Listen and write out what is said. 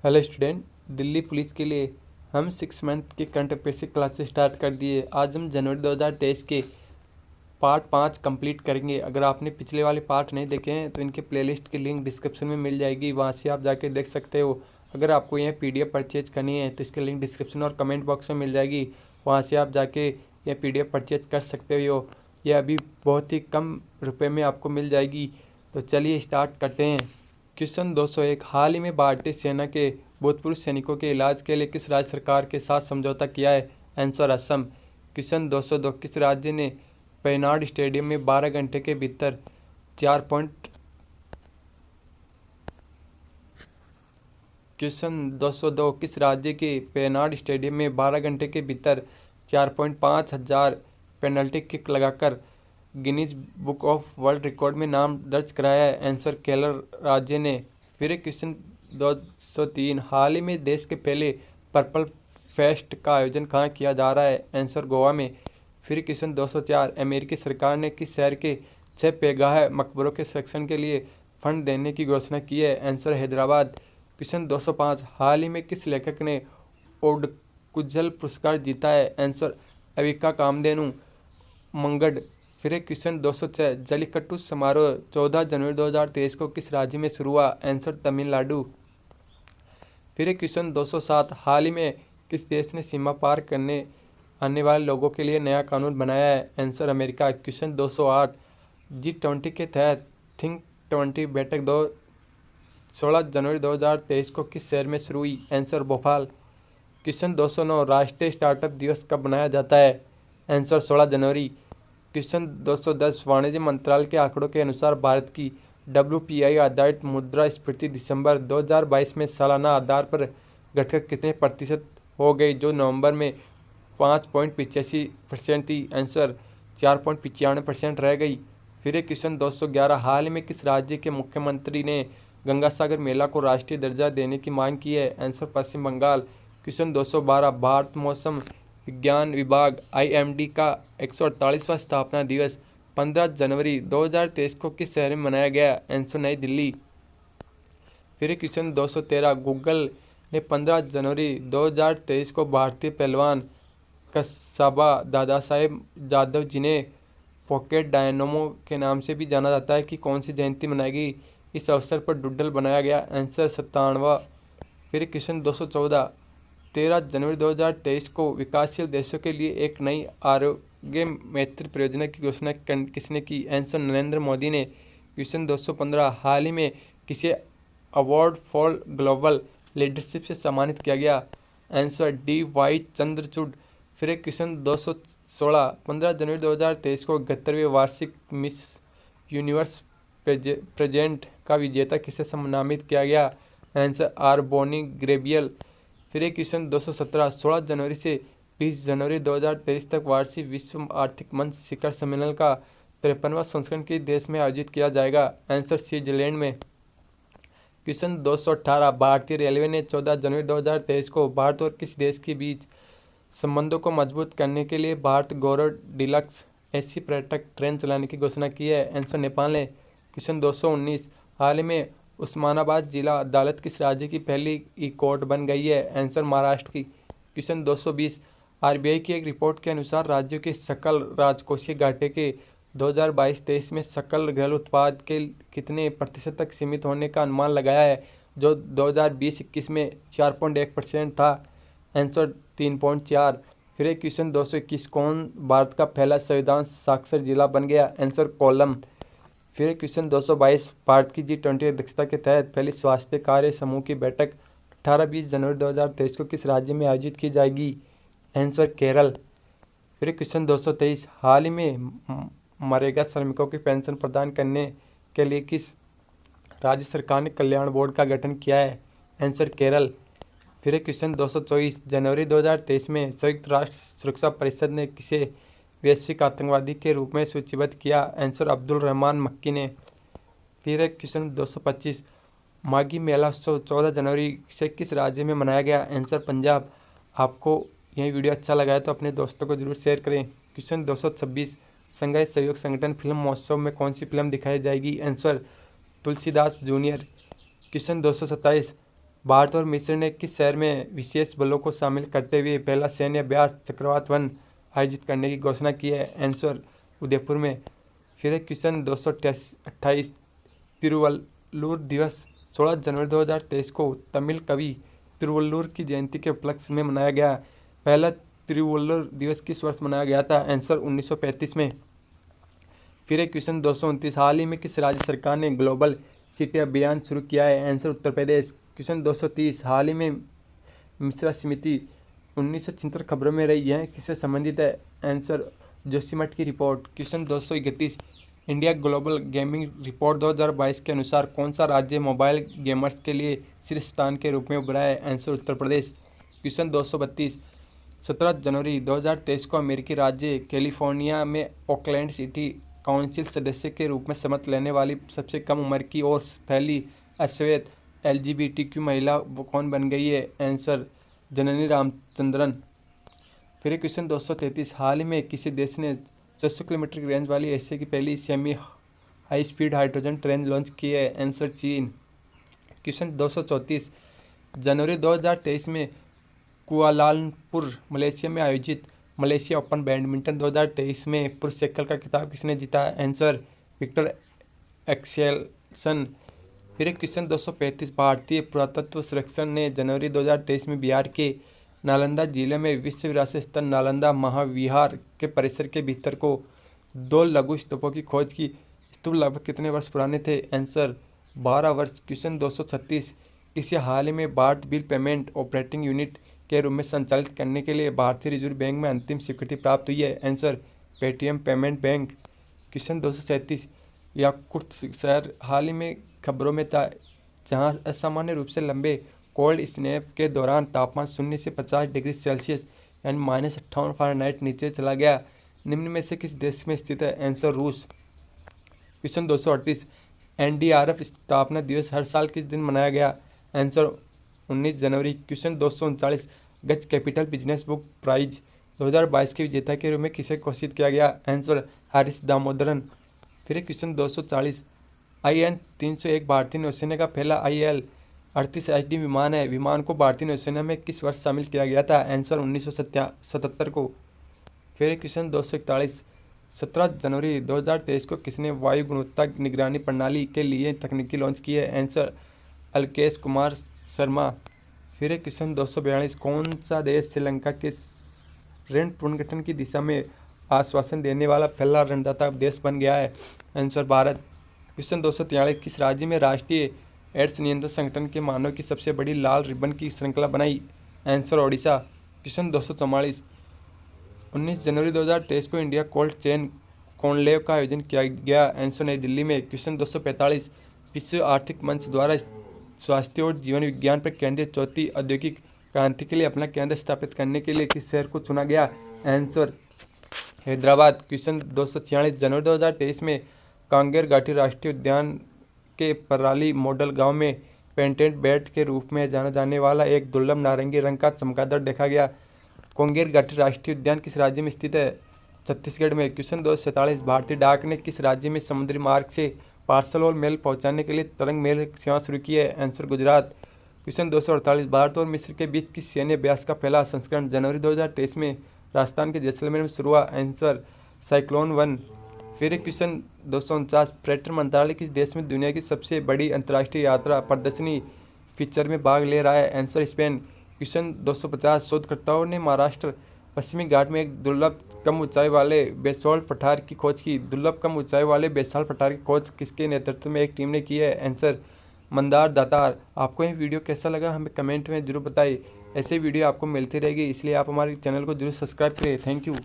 Hello student, Delhi police के लिए हम 6 मंथ के करंट अफेयर्स की क्लासेस स्टार्ट कर दिए। आज हम जनवरी 2023 के पार्ट 5 कंप्लीट करेंगे। अगर आपने पिछले वाले पार्ट नहीं देखे हैं तो इनके प्लेलिस्ट की लिंक डिस्क्रिप्शन में मिल जाएगी, वहाँ से आप जाके देख सकते हो। अगर आपको यह PDF परचेज करनी है तो इसकी लिंक डिस्क्रिप्शन और कमेंट बॉक्स में मिल जाएगी, वहाँ से आप जाके यह PDF परचेज कर सकते हो। यह अभी बहुत ही कम रुपए में आपको मिल जाएगी। तो चलिए स्टार्ट करते हैं। क्वेश्चन 201, हाल ही में भारतीय सेना के भूतपूर्व सैनिकों के इलाज के लिए किस राज्य सरकार के साथ समझौता किया है? आंसर असम। क्वेश्चन 202, किस राज्य ने पेनाड स्टेडियम में 12 घंटे के भीतर 4 पॉइंट क्वेश्चन 202, किस राज्य के पेनाड स्टेडियम में 12 घंटे के भीतर 4.5 हजार पेनल्टी किक लगाकर Guinness book of world record में नाम दर्ज कराया है? आंसर केरल राज्य ने। फिर क्वेश्चन 203, हाल ही में देश के पहले पर्पल फेस्ट का आयोजन कहाँ किया जा रहा है? आंसर गोवा में। फिर क्वेश्चन 204, अमेरिकी सरकार ने किस शहर के 6 पैगाह मकबरों के संरक्षण के लिए फंड देने की घोषणा की है? आंसर हैदराबाद। क्वेश्चन 205, हाल ही में किस लेखक ने ओडकुजल पुरस्कार जीता है? आंसर अविका कामधेनु मंगड। फिर क्वेश्चन 206, जल्लीकट्टू समारोह 14 जनवरी 2023 को किस राज्य में शुरू हुआ? आंसर तमिलनाडु। फिर क्वेश्चन 207, हाल ही में किस देश ने सीमा पार करने आने वाले लोगों के लिए नया कानून बनाया है? Answer America. क्वेश्चन 208, G20 के तहत थिंक 20 बैठक 16 जनवरी 2023 को किस शहर में शुरू हुई? आंसर भोपाल। क्वेश्चन 209, राष्ट्रीय स्टार्टअप दिवस कब मनाया जाता है? आंसर 16 जनवरी। क्वेश्चन 210, वाणिज्य मंत्रालय के आंकड़ों के अनुसार भारत की WPI आधारित मुद्रास्फीति दिसंबर 2022 में सालाना आधार पर घटकर कितने प्रतिशत हो गई, जो नवंबर में 5.85% थी? आंसर 4.95% रह गई। फिर क्वेश्चन 211, हाल ही में किस राज्य के मुख्यमंत्री ने गंगा सागर मेला को राष्ट्रीय दर्जा देने की मांग की है? आंसर पश्चिम बंगाल। क्वेश्चन 212, भारत मौसम विज्ञान विभाग IMD का 148वां स्थापना दिवस 15 जनवरी 2023 को किस शहर में मनाया गया? आंसर नई दिल्ली। फिर क्वेश्चन 213, गूगल ने 15 जनवरी 2023 को भारतीय पहलवान कसाबा दादा साहेब जादव जिन्हें पॉकेट डायनोमो के नाम से भी जाना जाता है कि कौन सी जयंती मनाएगी? इस अवसर पर डूडल बनाया गया? आंसर 97वां। फिर क्वेश्चन 214, 13 जनवरी 2023 को विकासशील देशों के लिए एक नई आरोग्य मैत्री परियोजना की घोषणा किसने की? आंसर नरेंद्र मोदी ने। क्वेश्चन 215, हाल ही में किसे अवार्ड फॉर ग्लोबल लीडरशिप से सम्मानित किया गया? Answer DY Chandrachud. फिर क्वेश्चन 216, 15 जनवरी 2023 को 71वें वार्षिक मिस यूनिवर्स प्रेजेंट का विजेता किसे सम्मानित किया गया? आंसर R बोनी ग्रेबियल। फिर क्वेश्चन 217, 16 जनवरी से 20 जनवरी 2023 तक वार्षिक विश्व आर्थिक मंच शिखर सम्मेलन का 53वां संस्करण किस देश में आयोजित किया जाएगा? आंसर स्विट्जरलैंड में। क्वेश्चन 218, भारतीय रेलवे ने 14 जनवरी 2023 को भारत और किस देश के बीच संबंधों को मजबूत करने के लिए भारत गौरव डीलक्स AC पर्यटक ट्रेन चलाने की घोषणा की है? आंसर नेपाल ने। क्वेश्चन 219, हाल ही में उस्मानाबाद जिला अदालत किस राज्य की पहली कोर्ट बन गई है? आंसर महाराष्ट्र की। क्वेश्चन 220, RBI की एक रिपोर्ट के अनुसार राज्यों के सकल राजकोषीय घाटे के 2022-23 में सकल घरेलू उत्पाद के कितने प्रतिशत तक सीमित होने का अनुमान लगाया है, जो 2020-21 में 4.1% था? आंसर 3.4। फिर क्वेश्चन 221, कौन भारत का पहला संविधान साक्षर जिला बन गया? आंसर कोल्लम। फिर क्वेश्चन 222, भारत की G20 अध्यक्षता के तहत पहली स्वास्थ्य कार्य समूह की बैठक 18-20 जनवरी 2023 को किस राज्य में आयोजित की जाएगी? आंसर केरल। फिर क्वेश्चन 223, हाल ही में मनरेगा श्रमिकों की पेंशन प्रदान करने के लिए किस राज्य सरकार ने कल्याण बोर्ड का गठन किया है? आंसर केरल। फिर क्वेश्चन 224, जनवरी 2023 में संयुक्त राष्ट्र सुरक्षा परिषद ने किसे वैश्विक आतंकवादी के रूप में सूचीबद्ध किया? आंसर अब्दुल रहमान मक्की ने। फिर क्वेश्चन 225, माघी मेला उत्सव 14 जनवरी से किस राज्य में मनाया गया? आंसर पंजाब। आपको यह वीडियो अच्छा लगा है तो अपने दोस्तों को जरूर शेयर करें। क्वेश्चन 226, संघाई सहयोग संगठन फिल्म महोत्सव में कौन सी फिल्म दिखाई जाएगी? Answer Tulsidas junior. Question 227, Bharat और मिस्र ने किस शहर में विशेष बलों को शामिल करते हुए पहला सैन्य अभ्यास चक्रवात 1 आयोजित करने की घोषणा की है? आंसर उदयपुर में। फिर है क्वेश्चन 228, तिरुवल्लुवर दिवस 16 जनवरी 2023 को तमिल कवि तिरुवल्लुवर की जयंती के उपलक्ष्य में मनाया गया। पहला तिरुवल्लुवर दिवस किस वर्ष मनाया गया था? आंसर 1935 में। फिर एक क्वेश्चन 229, हाल ही में किस राज्य सरकार ने ग्लोबल सिटी अभियान शुरू किया है? आंसर उत्तर प्रदेश। क्वेश्चन 230, हाल ही में मिश्रा समिति 1976 खबरों में रही है, किससे संबंधित है? आंसर जोशीमठ की report. Question 231, India global gaming report 2022 के अनुसार कौन सा राज्य मोबाइल गेमर्स के लिए शीर्ष स्थान के रूप में उभरा है? आंसर उत्तर प्रदेश। क्वेश्चन 232, 17 जनवरी 2023 को अमेरिकी राज्य कैलिफोर्निया में ओकलैंड सिटी काउंसिल सदस्य के रूप में शपथ लेने वाली सबसे कम उम्र की और पहली अश्वेत LGBTQ महिला कौन बन गई है? आंसर जननी रामचंद्रन। फिर क्वेश्चन 233, हाल ही में किसी देश ने 600 किलोमीटर की रेंज वाली एशिया की पहली semi high speed hydrogen train launch की है? आंसर चीन। क्वेश्चन 234, जनवरी 2023 में कुआलालंपुर मलेशिया में आयोजित मलेशिया ओपन बैडमिंटन 2023 में पुरुष एकल का खिताब किसने जीता? Answer Viktor Axelsen. फिर क्वेश्चन 235, भारतीय पुरातत्व सर्वेक्षण ने जनवरी 2023 में बिहार के नालंदा जिले में विश्व विरासत स्थल नालंदा महाविहार के परिसर के भीतर को 2 लघु स्तूपों की खोज की। स्तूप लगभग कितने वर्ष पुराने थे? आंसर 12 वर्ष। क्वेश्चन 236, इसे हाल ही में Bharat bill payment operating unit के रूप में संचालित करने के लिए भारतीय रिजर्व बैंक में अंतिम स्वीकृति प्राप्त हुई है? Answer Paytm payment bank. Question 237, Yakutsk शहर हाल ही में खबरों में था, जहां असामान्य रूप से लंबे कोल्ड स्नैप के दौरान तापमान 0 से 50 डिग्री सेल्सियस यानी -58 फ़ारेनहाइट नीचे चला गया। निम्न में से किस देश में स्थित है? आंसर रूस। क्वेश्चन 238, NDRF स्थापना दिवस हर साल किस दिन मनाया गया? आंसर 19 जनवरी। क्वेश्चन 239, गज कैपिटल बिजनेस बुक प्राइज 2022 के विजेता के रूप में किसे घोषित किया गया? आंसर हारिस दामोदरन। फिर क्वेश्चन 240, IN 301 भारतीय नौसेना का पहला IL-38 HD विमान है। विमान को भारतीय नौसेना में किस वर्ष शामिल किया गया था? आंसर 1977 को। फिर क्वेश्चन 241, 17 जनवरी 2023 को किसने वायु गुणवत्ता निगरानी प्रणाली के लिए तकनीकी लॉन्च की है? आंसर अल्केश कुमार शर्मा। फिर क्वेश्चन 242, कौन सा देश श्रीलंका के ऋण पुनर्गठन की दिशा में आश्वासन देने वाला पहला ऋणदाता देश बन गया है? आंसर भारत। क्वेश्चन 243, किस राज्य में राष्ट्रीय एड्स नियंत्रण संगठन के मानव की सबसे बड़ी लाल रिबन की श्रृंखला बनाई? आंसर ओडिशा। क्वेश्चन 244, 19 जनवरी 2023 को इंडिया कोल्ड चेन कॉन्क्लेव का आयोजन किया गया? आंसर नई दिल्ली में। क्वेश्चन 245, विश्व आर्थिक मंच द्वारा स्वास्थ्य और जीवन विज्ञान पर केंद्रित चौथी औद्योगिक क्रांति के लिए अपना केंद्र स्थापित करने के लिए किस शहर को चुना गया? आंसर हैदराबाद। क्वेश्चन 246, जनवरी 2023 में कांगेर घाटी राष्ट्रीय उद्यान के पराली मॉडल गांव में पेंटेड बैट के रूप में जाना जाने वाला एक दुर्लभ नारंगी रंग का चमगादड़ देखा गया। कांगेर घाटी राष्ट्रीय उद्यान किस राज्य में स्थित है? छत्तीसगढ़ में। क्वेश्चन 247, भारतीय डाक ने किस राज्य में समुद्री मार्ग से पार्सल और मेल पहुंचाने के लिए तरंग मेल सेवा शुरू की है? आंसर गुजरात। क्वेश्चन 248, भारत और मिस्र के बीच किस सैन्य अभ्यास का पहला संस्करण जनवरी 2023 में राजस्थान के जैसलमेर में शुरू हुआ? Answer cyclone 1। फिर क्वेश्चन 249, पर्यटन मंत्रालय किस देश में दुनिया की सबसे बड़ी अंतर्राष्ट्रीय यात्रा प्रदर्शनी फीचर में भाग ले रहा है? Answer Spain. क्वेश्चन 250, शोधकर्ताओं ने महाराष्ट्र पश्चिमी घाट में एक दुर्लभ कम ऊंचाई वाले बेसाल्ट पठार की खोज की। दुर्लभ कम ऊंचाई वाले बेसाल्ट पठार की खोज किसके नेतृत्व में एक टीम ने की है? आंसर मंदार दातार। आपको यह वीडियो कैसा लगा हमें कमेंट में जरूर बताइए। ऐसे वीडियो आपको मिलती रहेगी, इसलिए आप हमारे चैनल को जरूर सब्सक्राइब करिए। Thank you.